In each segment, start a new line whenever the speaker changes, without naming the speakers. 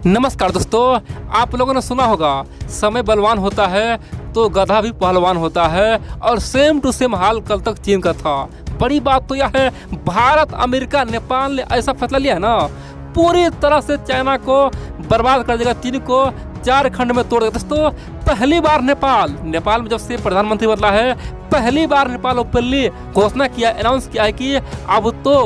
नमस्कार दोस्तों, आप लोगों ने सुना होगा समय बलवान होता है तो गधा भी पहलवान होता है और सेम टू सेम हाल कल तक चीन का था। बड़ी बात तो यह है, भारत, अमेरिका, नेपाल ने ऐसा फैसला लिया है ना, पूरी तरह से चाइना को बर्बाद कर देगा, चीन को 4 खंड में तोड़ देगा। दोस्तों पहली बार नेपाल में जब से प्रधानमंत्री बदला है, पहली बार नेपाल ओपनली घोषणा किया, अनाउंस किया है कि अब तो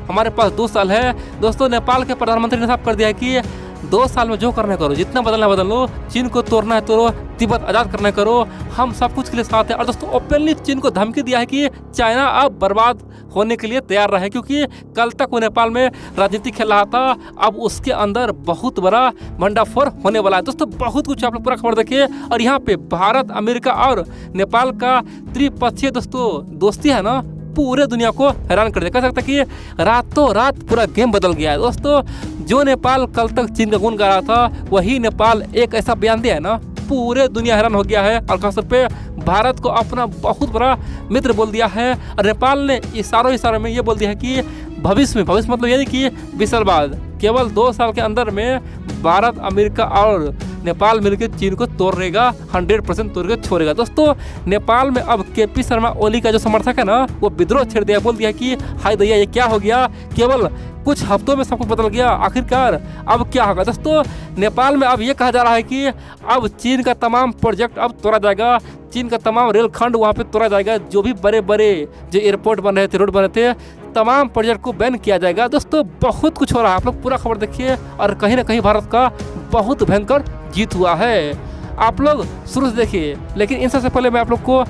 हमारे पास 2 साल है। दोस्तों नेपाल के प्रधानमंत्री ने साफ कर दिया है कि 2 साल में जो करना करो, जितना बदलना बदल लो, चीन को तोड़ना है तोड़ो, तिब्बत आज़ाद करना करो, हम सब कुछ के लिए साथ हैं। और दोस्तों ओपनली चीन को धमकी दिया है कि चाइना अब बर्बाद होने के लिए तैयार रहे, क्योंकि कल तक वो नेपाल में राजनीति खेल रहा था, अब उसके अंदर बहुत बड़ा भंडाफोड़ होने वाला है। दोस्तों बहुत कुछ आप लोग पूरा खबर देखिए। और यहाँ पे भारत, अमेरिका और नेपाल का त्रिपक्षीय दोस्तों दोस्ती है ना, पूरे दुनिया को हैरान कर दिया। कह सकता कि रातों रात पूरा गेम बदल गया है। दोस्तों जो नेपाल कल तक चीन का गुण गा रहा था, वही नेपाल एक ऐसा बयान दिया है ना, पूरे दुनिया हैरान हो गया है। और खासतौर पे भारत को अपना बहुत बड़ा मित्र बोल दिया है। और नेपाल ने इशारों में ये बोल दिया है कि भविष्य मतलब यानी कि 20 साल बाद, केवल 2 साल के अंदर में भारत, अमेरिका और नेपाल मिलकर चीन को तोड़ेगा, 100% तोड़ के छोड़ेगा। दोस्तों नेपाल में अब केपी शर्मा ओली का जो समर्थक है ना, वो विद्रोह छेड़ दिया, बोल दिया कि हाय दैया ये क्या हो गया, केवल कुछ हफ्तों में सब कुछ बदल गया, आखिरकार अब क्या होगा। दोस्तों नेपाल में अब ये कहा जा रहा है कि अब चीन का तमाम प्रोजेक्ट अब तोड़ा जाएगा, चीन का तमाम रेलखंड वहाँ पे तोड़ा जाएगा, जो भी बड़े बड़े जो एयरपोर्ट बन रहे थे, रोड बन रहे थे, तमाम प्रोजेक्ट को बैन किया जाएगा। दोस्तों बहुत कुछ हो रहा है, आप लोग पूरा खबर देखिए। और कहीं ना कहीं भारत का बहुत भयंकर जीत हुआ है, आप लोग शुरू से देखिए। लेकिन इन सबसे पहले मैं आप लोग को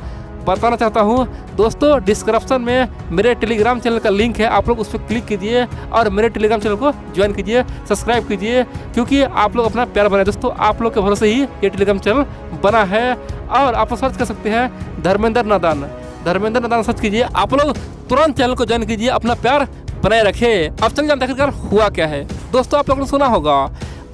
बताना चाहता हूँ दोस्तों, डिस्क्रिप्शन में मेरे टेलीग्राम चैनल का लिंक है, आप लोग उस पर क्लिक कीजिए और मेरे टेलीग्राम चैनल को ज्वाइन कीजिए, सब्सक्राइब कीजिए, क्योंकि आप लोग अपना प्यार बनाए। दोस्तों आप लोग के भरोसे ही ये टेलीग्राम चैनल बना है। और आप लोग सर्च कर सकते हैं धर्मेंद्र नादान सर्च कीजिए, आप लोग तुरंत चैनल को ज्वाइन कीजिए, अपना प्यार बनाए रखें। अब चल जानते आखिरकार हुआ क्या है। दोस्तों आप लोगों ने सुना होगा,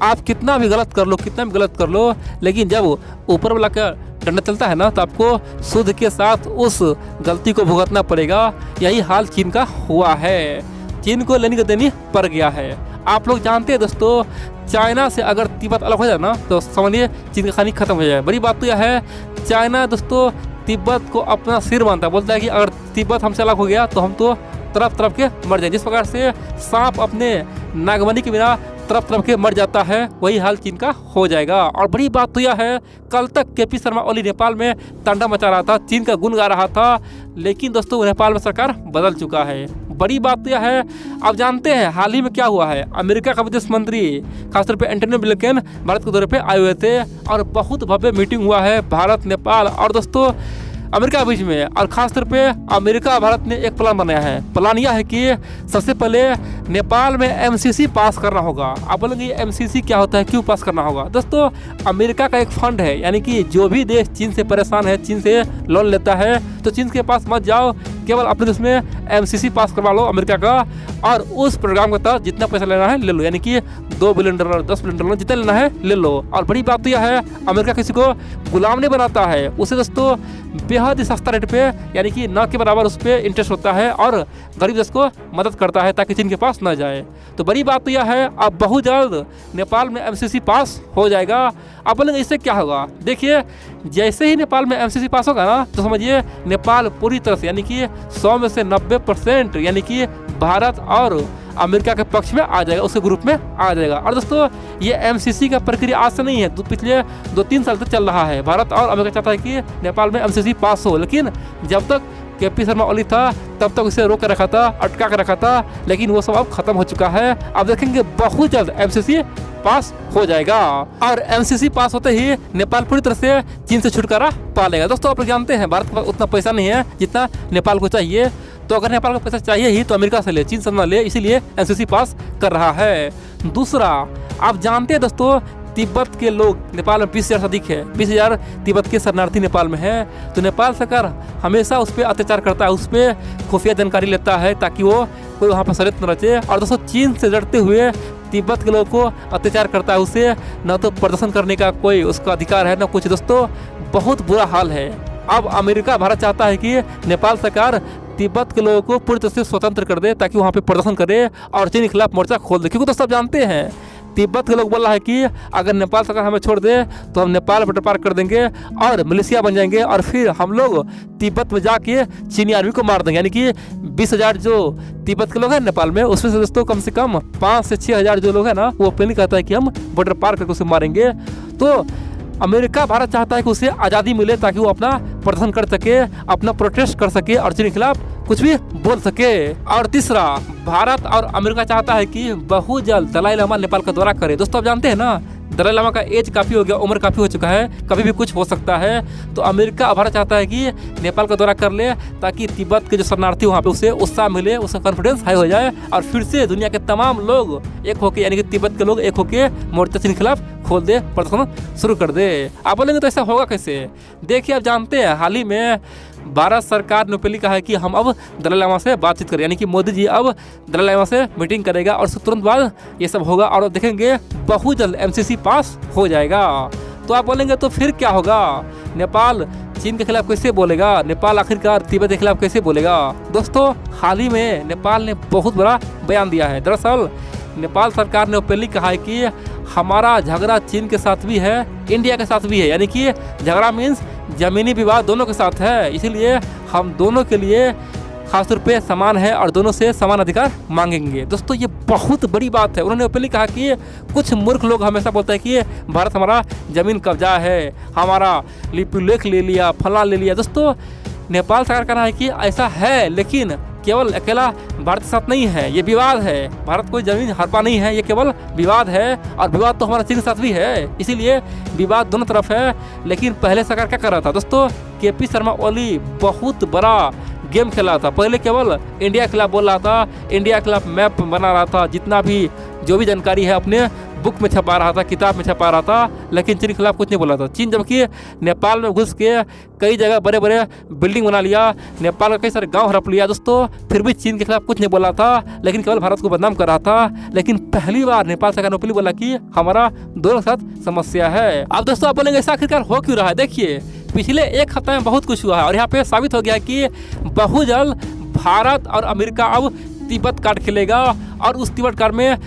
आप कितना भी गलत कर लो, लेकिन जब ऊपर वाला का डंडा चलता है ना, तो आपको सूद के साथ उस गलती को भुगतना पड़ेगा। यही हाल चीन का हुआ है, चीन को लेनी का देनी पड़ गया है। आप लोग जानते हैं दोस्तों, चाइना से अगर तिब्बत अलग हो जाए ना, तो समझिए चीन का कहानी खत्म हो जाए। बड़ी बात तो यह है, चाइना दोस्तों तिब्बत को अपना सिर मानता है, बोलता है कि अगर तिब्बत हमसे अलग हो गया तो हम तो तरफ के मर जाए। जिस प्रकार से सांप अपने नागमणि के बिना तरफ के मर जाता है, वही हाल चीन का हो जाएगा। और बड़ी बात तो यह है, कल तक केपी शर्मा ओली नेपाल में तांडव मचा रहा था, चीन का गुण गा रहा था, लेकिन दोस्तों नेपाल में सरकार बदल चुका है। बड़ी बात तो यह है, आप जानते हैं हाल ही में क्या हुआ है, अमेरिका का विदेश मंत्री खासतौर पे एंटनी ब्लिंकन भारत के दौरे पे आए हुए थे और बहुत भव्य मीटिंग हुआ है भारत, नेपाल और दोस्तों अमेरिका के बीच में। और खासतौर पे अमेरिका भारत ने एक प्लान बनाया है। प्लान यह है कि सबसे पहले नेपाल में MCC पास करना होगा। आप बोलेंगे MCC क्या होता है, क्यों पास करना होगा। दोस्तों अमेरिका का एक फंड है, यानी कि जो भी देश चीन से परेशान है, चीन से लोन लेता है, तो चीन के पास मत जाओ, केवल अपने देश में MCC पास करवा लो अमेरिका का, और उस प्रोग्राम के तहत जितना पैसा लेना है ले लो, यानी कि $2 बिलियन, $10 बिलियन जितना लेना है ले लो। और बड़ी बात तो यह है, अमेरिका किसी को गुलाम नहीं बनाता है, उसे दोस्तों बेहद ही सस्ता रेट पे, यानी कि न के बराबर उस पर इंटरेस्ट होता है, और गरीब देश को मदद करता है ताकि चीन के पास न जाए। तो बड़ी बात तो यह है, अब बहुत जल्द नेपाल में MCC पास हो जाएगा। अब बोलेंगे इससे क्या होगा, देखिए जैसे ही नेपाल में MCC पास होगा ना, तो समझिए नेपाल पूरी तरह से, यानी कि 100 में से 90%, यानी कि भारत और अमेरिका के पक्ष में आ जाएगा, उसके ग्रुप में आ जाएगा। और दोस्तों ये MCC का प्रक्रिया आज से नहीं है, पिछले 2-3 साल तक चल रहा है। भारत और अमेरिका चाहता है कि नेपाल में MCC पास हो, लेकिन जब तक केपी शर्मा ओली था तब तक उसे रोक कर रखा था, अटका कर रखा था, लेकिन वो सब अब खत्म हो चुका है। अब देखेंगे बहुत जल्द MCC पास हो जाएगा, और MCC पास होते ही नेपाल पूरी तरह से चीन से छुटकारा पा लेगा। दोस्तों आप लोग जानते हैं भारत के पास उतना पैसा नहीं है जितना नेपाल को चाहिए, तो अगर नेपाल को पैसा चाहिए ही तो अमेरिका से ले, चीन से न ले, इसीलिए MCC पास कर रहा है। दूसरा, आप जानते हैं दोस्तों, तिब्बत के लोग नेपाल में 20,000 से अधिक है, 20,000 तिब्बत के शरणार्थी नेपाल में है। तो नेपाल सरकार हमेशा उस पर अत्याचार करता है, उस पर खुफिया जानकारी लेता है ताकि वो कोई वहाँ पर शरीत न रचे। और दोस्तों चीन से लड़ते हुए तिब्बत के लोगों को अत्याचार करता है, उसे न तो प्रदर्शन करने का कोई उसका अधिकार है न कुछ। दोस्तों बहुत बुरा हाल है। अब अमेरिका भारत चाहता है कि नेपाल सरकार तिब्बत के लोगों को पूरी तरह से स्वतंत्र कर दे ताकि वहाँ पे प्रदर्शन करे और चीन के खिलाफ मोर्चा खोल दे। क्योंकि तो सब जानते हैं तिब्बत के लोग बोल रहा है कि अगर नेपाल सरकार हमें छोड़ दे तो हम नेपाल बॉर्डर पार कर देंगे और मलेशिया बन जाएंगे और फिर हम लोग तिब्बत में जाके चीनी आर्मी को मार देंगे। यानी कि 20,000 जो तिब्बत के लोग हैं नेपाल में, उसमें से दोस्तों कम से कम 5 से 6,000 जो लोग हैं ना, वो ओपनली कहता है कि हम बॉर्डर पार करके उसे मारेंगे। तो अमेरिका भारत चाहता है कि उसे आज़ादी मिले ताकि वो अपना प्रदर्शन कर सके, अपना प्रोटेस्ट कर सके और चीन के खिलाफ कुछ भी बोल सके। और तीसरा, भारत और अमेरिका चाहता है कि बहुत जल्द दलाई लामा नेपाल का दौरा करे। दोस्तों आप जानते हैं ना, दलाई लामा का एज काफ़ी हो गया, उम्र काफ़ी हो चुका है, कभी भी कुछ हो सकता है। तो अमेरिका और भारत चाहता है कि नेपाल का दौरा कर ले ताकि तिब्बत के जो शरणार्थी वहाँ पे उसे उत्साह मिले, उसका कॉन्फिडेंस हाई हो जाए और फिर से दुनिया के तमाम लोग एक होके, यानी कि तिब्बत के लोग एक होके मोर्चा चीन के खिलाफ खोल दे, प्रदर्शन शुरू कर दे। आप बोलेंगे तो ऐसा होगा कैसे? देखिए आप जानते हैं, हाल ही में भारत सरकार ने पहले कहा है कि हम अब दलाई लामा से बातचीत करें, यानी कि मोदी जी अब दलाई लामा से मीटिंग करेगा और उसके तुरंत बाद ये सब होगा और देखेंगे बहुत जल्द MCC पास हो जाएगा। तो आप बोलेंगे तो फिर क्या होगा? नेपाल चीन के खिलाफ कैसे बोलेगा? नेपाल आखिरकार तिब्बत के खिलाफ कैसे बोलेगा? दोस्तों हाल ही में नेपाल ने बहुत बड़ा बयान दिया है। दरअसल नेपाल सरकार ने पहले कहा है कि हमारा झगड़ा चीन के साथ भी है, इंडिया के साथ भी है, यानी कि झगड़ा मीन्स जमीनी विवाद दोनों के साथ है, इसीलिए हम दोनों के लिए खासतौर पे समान है और दोनों से समान अधिकार मांगेंगे। दोस्तों ये बहुत बड़ी बात है। उन्होंने पहले कहा कि कुछ मूर्ख लोग हमेशा बोलते हैं कि भारत हमारा जमीन कब्जा है, हमारा लिपिलेख ले लिया, फला ले लिया। दोस्तों नेपाल सरकार कहना है कि ऐसा है, लेकिन केवल अकेला भारत के साथ नहीं है, ये विवाद है। भारत कोई जमीन हड़पा नहीं है, ये केवल विवाद है और विवाद तो हमारा चीन के साथ भी है, इसीलिए विवाद दोनों तरफ है। लेकिन पहले सरकार क्या कर रहा था दोस्तों? KP शर्मा ओली बहुत बड़ा गेम खेला था। पहले केवल इंडिया के खिलाफ बोल रहा था, इंडिया के खिलाफ मैप बना रहा था, जितना भी जो भी जानकारी है अपने बुक में छपा रहा था, किताब में छपा रहा था, लेकिन चीन के खिलाफ कुछ नहीं बोला था। चीन जबकि नेपाल में घुस के कई जगह बड़े बड़े बिल्डिंग बना लिया, नेपाल का कई सारे गांव हड़प लिया दोस्तों, फिर भी चीन के खिलाफ कुछ नहीं बोला था, लेकिन केवल भारत को बदनाम कर रहा था। लेकिन पहली बार नेपाल सरकार ने बोला कि हमारा दोनों के साथ समस्या है। अब दोस्तों आप बोलेंगे ऐसा आखिरकार हो क्यों रहा है? देखिए पिछले एक हफ्ते में बहुत कुछ हुआ है और यहाँ पे साबित हो गया है कि बहुत जल्द भारत और अमेरिका अब तिब्बत कार्ड खेलेगा और उस तिब्बत कार्ड में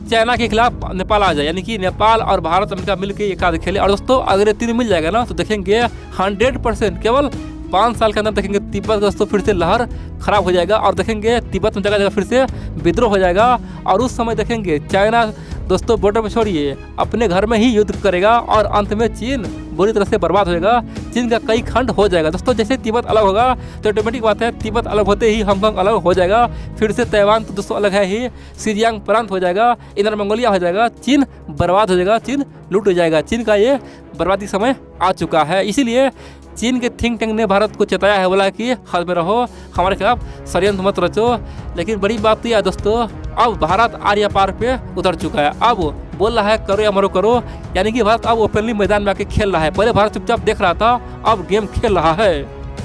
चाइना के खिलाफ नेपाल आ जाए, यानी कि नेपाल और भारत अमेरिका मिलकर एक कार्ड खेले। और दोस्तों अगर ये तीन मिल जाएगा ना तो देखेंगे 100% केवल 5 साल के अंदर देखेंगे तिब्बत दोस्तों फिर से लहर खराब हो जाएगा और देखेंगे तिब्बत में जगह जगह फिर से विद्रोह हो जाएगा। और उस समय देखेंगे चाइना दोस्तों बॉर्डर पर छोड़िए अपने घर में ही युद्ध करेगा और अंत में चीन बुरी तरह से बर्बाद हो जाएगा, चीन का कई खंड हो जाएगा। दोस्तों जैसे तिब्बत अलग होगा तो ऑटोमेटिक बात है तिब्बत अलग होते ही हांगकांग अलग हो जाएगा, फिर से ताइवान तो दोस्तों अलग है ही, शिनजियांग प्रांत हो जाएगा, इनर मंगोलिया हो जाएगा, चीन बर्बाद हो जाएगा, चीन लूट हो जाएगा। चीन का ये बर्बादी समय आ चुका है। इसीलिए चीन के थिंक टैंक ने भारत को चेताया है, बोला कि हाथ में रहो, हमारे खिलाफ षड्यंत्र मत रचो। लेकिन बड़ी बात तो यह दोस्तों अब भारत आर्या पार पे उतर चुका है, अब बोल रहा है करो या मरो करो, यानी कि भारत अब ओपनली मैदान में आके खेल रहा है। पहले भारत चुपचाप देख रहा था, अब गेम खेल रहा है।